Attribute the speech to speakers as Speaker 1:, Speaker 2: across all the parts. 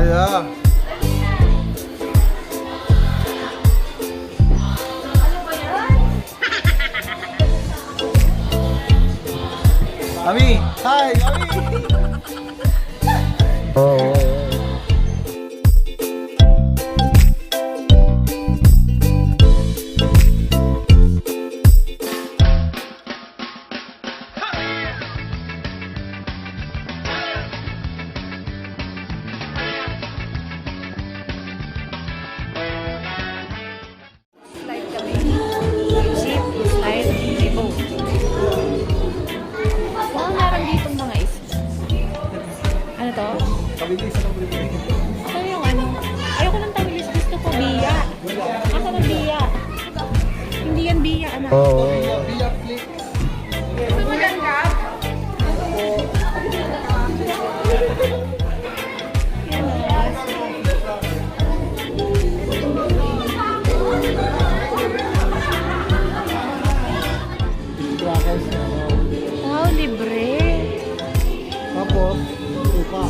Speaker 1: yeah. Ami, hi, Ami.
Speaker 2: Slide kami. Jeep, slide, boat. Baka meron ditong mga isla. Ano to?
Speaker 1: Kabilis ng Pilipinas.
Speaker 2: Ako yung ano? Ayoko ng tamilis. Gusto ko biya. Ako ng biya. Hindi yan biya, anak.
Speaker 1: Biya flip.
Speaker 2: Gusto mo yan ka? Wow, libre.
Speaker 1: Tapos, suka.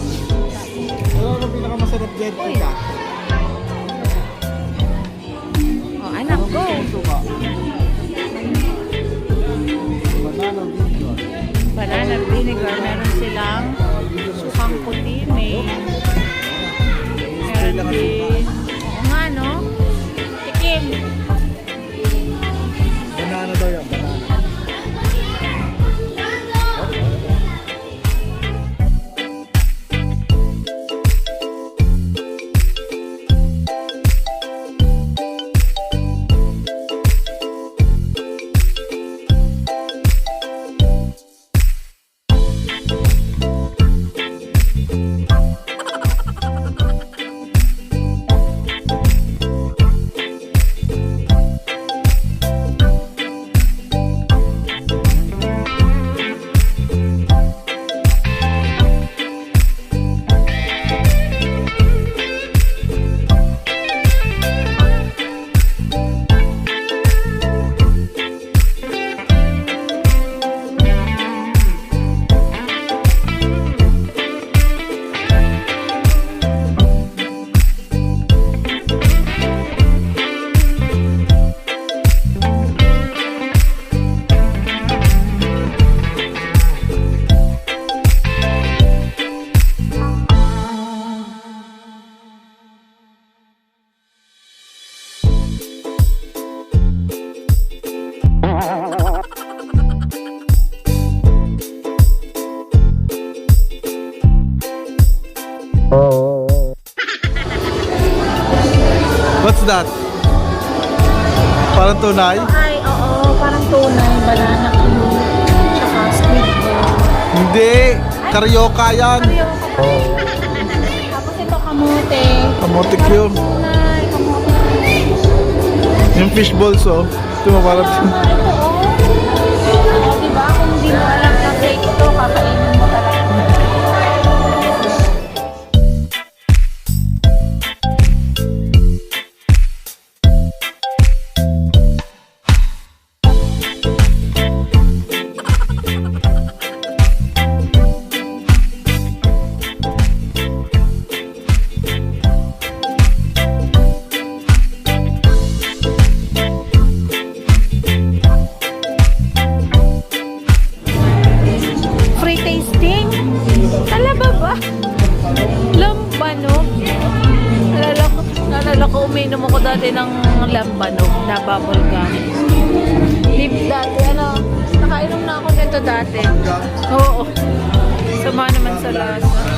Speaker 1: Ano ang pinakamasarap dyan? Suka.
Speaker 2: Oh, anak, go.
Speaker 1: Suka. Banana vinegar.
Speaker 2: Banana vinegar. Meron silang sukang puti. Meron din. Oo nga, no? Tikim.
Speaker 1: Banana daw yan, banana. What's that? Parang tunay?
Speaker 2: Ay, oo. Parang tunay. Banana cue. Tsaka squid ball.
Speaker 1: Hindi. Karyoka yan.
Speaker 2: Tapos ito kamote.
Speaker 1: Kamote yun.
Speaker 2: Tunay. Kamote.
Speaker 1: Yung fish balls oh. Ito mo parang
Speaker 2: Ito, oh. O, diba? Kung hindi mo alam na fake ito, kakainin mo talaga. Free tasting? Talaba ba? Lambanog? Nalala ko uminom ako dati ng lambanog na bubble gum. Dip dati, ano? Nakainom na ako nito dati. Oo. Sama naman sa lasa.